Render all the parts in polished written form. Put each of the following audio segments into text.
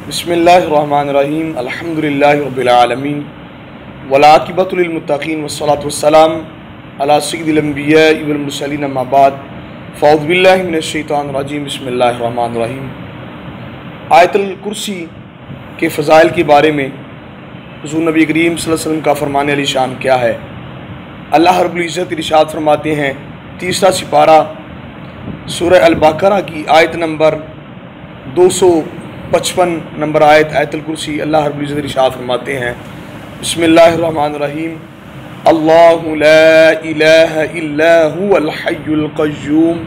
بسم اللہ الرحمن الرحیم الحمدللہ رب العالمین والعاقبۃ للمتقین والصلاۃ والسلام علی سید الانبیاء والمرسلین اما بعد فاعوذ باللہ من الشیطان الرجیم بسم اللہ الرحمن الرحیم۔ آیت الکرسی کے فضائل کے بارے میں حضور نبی کریم صلی اللہ علیہ وسلم کا فرمان علی شان کیا ہے؟ اللہ رب العزت ارشاد فرماتے ہیں، تیسرا سپارہ سورہ البقرہ کی آیت نمبر 255 نمبر آیت الکرسی، اللہ رب العزت ارشاد فرماتے ہیں، بسم اللہ الرحمن الرحیم، اللہ لا الہ الا هو الحی القیوم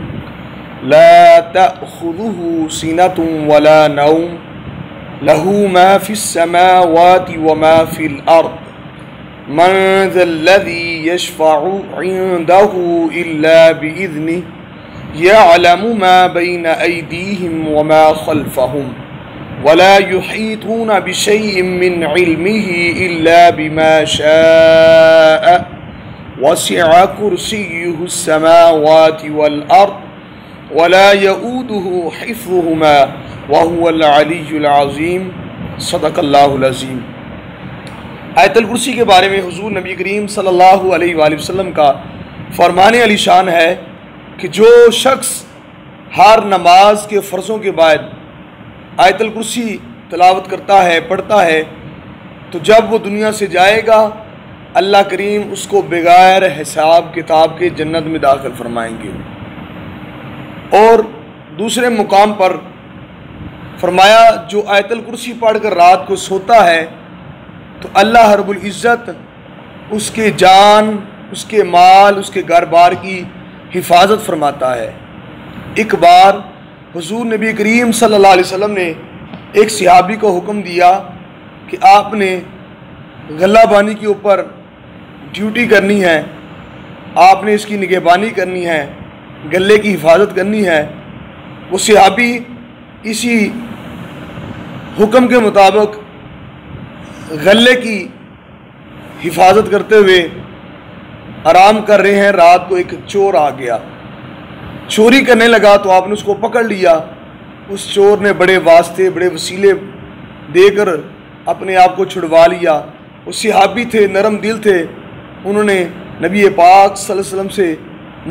لا تأخذه سنة ولا نوم له ما في السماوات وما في الأرض من ذا الذي يشفع عنده إلا بإذنه يعلم ما بين أيديهم وما خلفهم ولا يحيطون بشيء من علمه إلا بما شاء وسع كرسيه السماوات والأرض ولا يؤوده حفظهما وهو العلی العظیم، صدق اللہ العظیم۔ آیت الکرسی کے بارے میں حضور نبی کریم صلی اللہ علیہ وآلہ وسلم کا فرمان علی شان ہے کہ جو شخص ہر نماز کے فرضوں کے بعد آیت الکرسی تلاوت کرتا ہے، پڑھتا ہے، تو جب وہ دنیا سے جائے گا اللہ کریم اس کو بغیر حساب کتاب کے جنت میں داخل فرمائیں گے۔ اور دوسرے مقام پر فرمایا، جو آیت الکرسی پڑھ کر رات کو سوتا ہے تو اللہ رب العزت اس کے جان، اس کے مال، اس کے گھر بار کی حفاظت فرماتا ہے۔ ایک بار حضور نبی کریم صلی اللہ علیہ وسلم نے ایک صحابی کو حکم دیا کہ آپ نے غلہ بانی کے اوپر ڈیوٹی کرنی ہے، آپ نے اس کی نگہبانی کرنی ہے، گلے کی حفاظت کرنی ہے۔ وہ صحابی اسی حکم کے مطابق غلے کی حفاظت کرتے ہوئے آرام کر رہے ہیں، رات کو ایک چور آ گیا، چوری کرنے لگا تو آپ نے اس کو پکڑ لیا۔ اس چور نے بڑے واسطے، بڑے وسیلے دے کر اپنے آپ کو چھڑوا لیا۔ وہ صحابی تھے، نرم دل تھے، انہوں نے نبی پاک صلی اللہ علیہ وسلم سے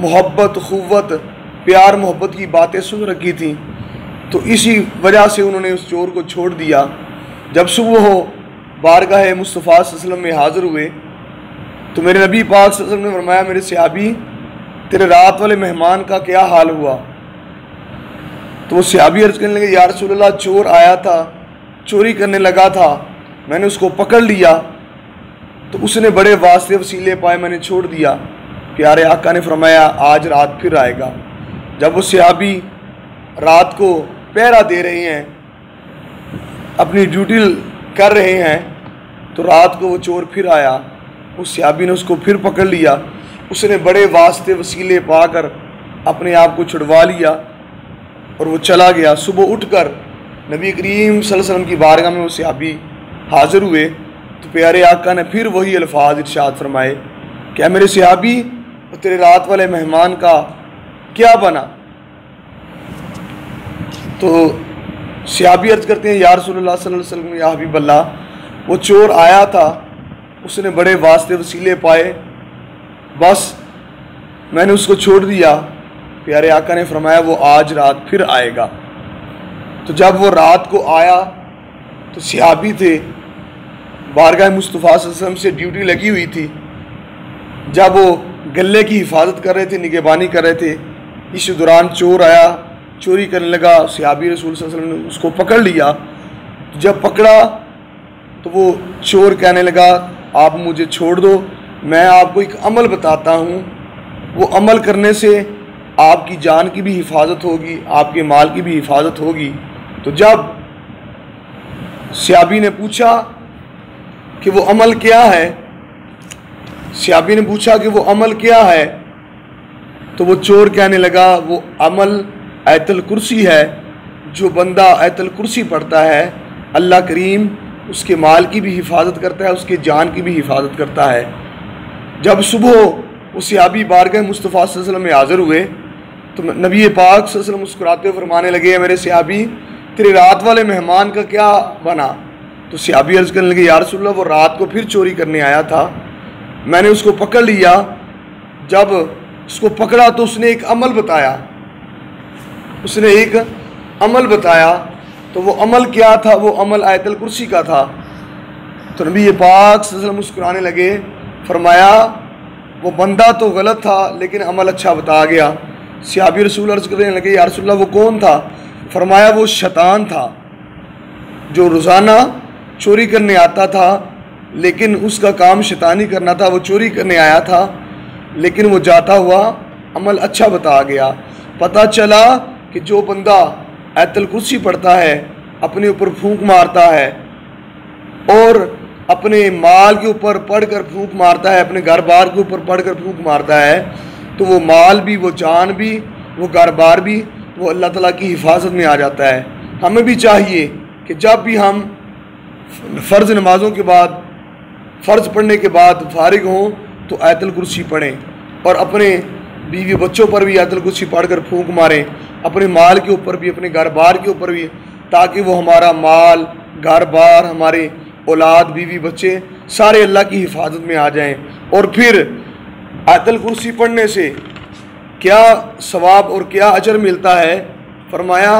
محبت، اخوت، پیار محبت کی باتیں سن رکھی تھیں، تو اسی وجہ سے انہوں نے اس چور کو چھوڑ دیا۔ جب صبح ہو بارگاہ مصطفیٰ صلی اللہ علیہ وسلم میں حاضر ہوئے تو میرے نبی پاک صلی اللہ علیہ وسلم نے فرمایا، میرے صحابی تیرے رات والے مہمان کا کیا حال ہوا؟ تو وہ صحابی عرض کرنے لگے، یا رسول اللہ، چور آیا تھا، چوری کرنے لگا تھا، میں نے اس کو پکڑ لیا تو اس نے بڑے واسطے وسیلے پائے، میں نے چھوڑ دیا۔ پیارے آقا نے فرمایا، آج رات پھر آئے گا۔ جب وہ صحابی رات کو پہرا دے رہے ہیں، اپنی ڈیوٹی کر رہے ہیں، تو رات کو وہ چور پھر آیا، اس صحابی نے اس کو پھر پکڑ لیا، اس نے بڑے واسطے وسیلے پا کر اپنے آپ کو چھڑوا لیا اور وہ چلا گیا۔ صبح اٹھ کر نبی کریم صلی اللہ علیہ وسلم کی بارگاہ میں وہ صحابی حاضر ہوئے تو پیارے آقا نے پھر وہی الفاظ ارشاد فرمائے، کیا میرے صحابی تیرے رات والے مہمان کا کیا بنا؟ تو صحابی عرض کرتے ہیں، یا رسول اللہ صلی اللہ علیہ وسلم، یا حبیب اللہ، وہ چور آیا تھا، اس نے بڑے واسطے وسیلے پائے، بس میں نے اس کو چھوڑ دیا۔ پیارے آقا نے فرمایا، وہ آج رات پھر آئے گا۔ تو جب وہ رات کو آیا تو صحابی تھے، بارگاہ مصطفیٰ صلی اللہ علیہ وسلم سے ڈیوٹی لگی ہوئی تھی، جب وہ گلے کی حفاظت کر رہے تھے، نگہبانی کر رہے تھے، اس دوران چور آیا، چوری کرنے لگا، صحابی رسول صلی اللہ علیہ وسلم نے اس کو پکڑ لیا۔ جب پکڑا تو وہ چور کہنے لگا، آپ مجھے چھوڑ دو، میں آپ کو ایک عمل بتاتا ہوں، وہ عمل کرنے سے آپ کی جان کی بھی حفاظت ہوگی، آپ کے مال کی بھی حفاظت ہوگی۔ تو جب صحابی نے پوچھا کہ وہ عمل کیا ہے، صحابی نے پوچھا کہ وہ عمل کیا ہے، تو وہ چور کہنے لگا، وہ عمل آیت الکرسی ہے، جو بندہ آیت الکرسی پڑھتا ہے اللہ کریم اس کے مال کی بھی حفاظت کرتا ہے، اس کے جان کی بھی حفاظت کرتا ہے۔ جب صبح وہ صحابی بارگاہ مصطفیٰ صلی اللہ علیہ وسلم میں حاضر ہوئے تو نبی پاک صلی اللہ علیہ وسلم مسکراتے ہوئے فرمانے لگے، میرے صحابی تیرے رات والے مہمان کا کیا بنا؟ تو صحابی عرض کرنے لگے یا رسول اللہ وہ رات کو پھر چوری کرنے آیا تھا، میں نے اس کو پکڑ لیا، جب اس کو پکڑا تو اس نے ایک عمل بتایا، تو وہ عمل کیا تھا؟ وہ عمل آیت الکرسی کا تھا۔ تو نبی پاک صلی اللہ علیہ وسلم مسکرانے لگے، فرمایا وہ بندہ تو غلط تھا لیکن عمل اچھا بتا گیا۔ صحابی رسول عرض کرنے لگے یا رسول اللہ وہ کون تھا؟ فرمایا وہ شیطان تھا جو روزانہ چوری کرنے آتا تھا، لیکن اس کا کام شیطانی کرنا تھا، وہ چوری کرنے آیا تھا لیکن وہ جاتا ہوا عمل اچھا بتا گیا۔ پتہ چلا کہ جو بندہ آیت الکرسی پڑھتا ہے، اپنے اوپر پھونک مارتا ہے اور اپنے مال کے اوپر پڑھ کر پھونک مارتا ہے، اپنے گھر بار کے اوپر پڑھ کر پھونک مارتا ہے، تو وہ مال بھی، وہ جان بھی، وہ گھر بار بھی، وہ اللہ تعالیٰ کی حفاظت میں آ جاتا ہے۔ ہمیں بھی چاہیے کہ جب بھی ہم فرض نمازوں کے بعد، فرض پڑھنے کے بعد فارغ ہوں تو آیت الکرسی پڑھیں، اور اپنے بیوی بچوں پر بھی آیت الکرسی پڑھ کر پھونک ماریں، اپنے مال کے اوپر بھی، اپنے گھر بار کے اوپر بھی، تاکہ وہ ہمارا مال، گھر بار، ہمارے اولاد، بیوی بچے سارے اللہ کی حفاظت میں آ جائیں۔ اور پھر آیت الکرسی پڑھنے سے کیا ثواب اور کیا اجر ملتا ہے؟ فرمایا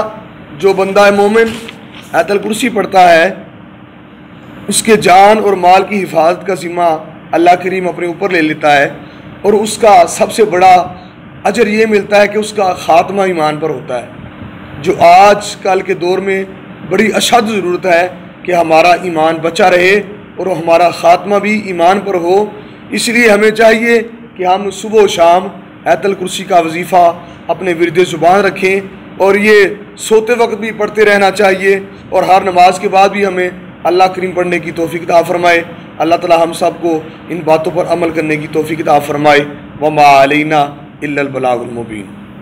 جو بندہ مومن آیت الکرسی پڑھتا ہے اس کے جان اور مال کی حفاظت کا ذمہ اللہ کریم اپنے اوپر لے لیتا ہے، اور اس کا سب سے بڑا اجر یہ ملتا ہے کہ اس کا خاتمہ ایمان پر ہوتا ہے، جو آج کل کے دور میں بڑی اشد ضرورت ہے کہ ہمارا ایمان بچا رہے اور ہمارا خاتمہ بھی ایمان پر ہو۔ اس لیے ہمیں چاہیے کہ ہم صبح و شام آیت الکرسی کا وظیفہ اپنے ورد زبان رکھیں، اور یہ سوتے وقت بھی پڑھتے رہنا چاہیے، اور ہر نماز کے بعد بھی ہمیں اللہ کریم پڑھنے کی توفیق عطا فرمائے۔ اللہ تعالی ہم سب کو ان باتوں پر عمل کرنے کی توفیق عطا فرمائے۔ وما علینا الا البلاغ المبین۔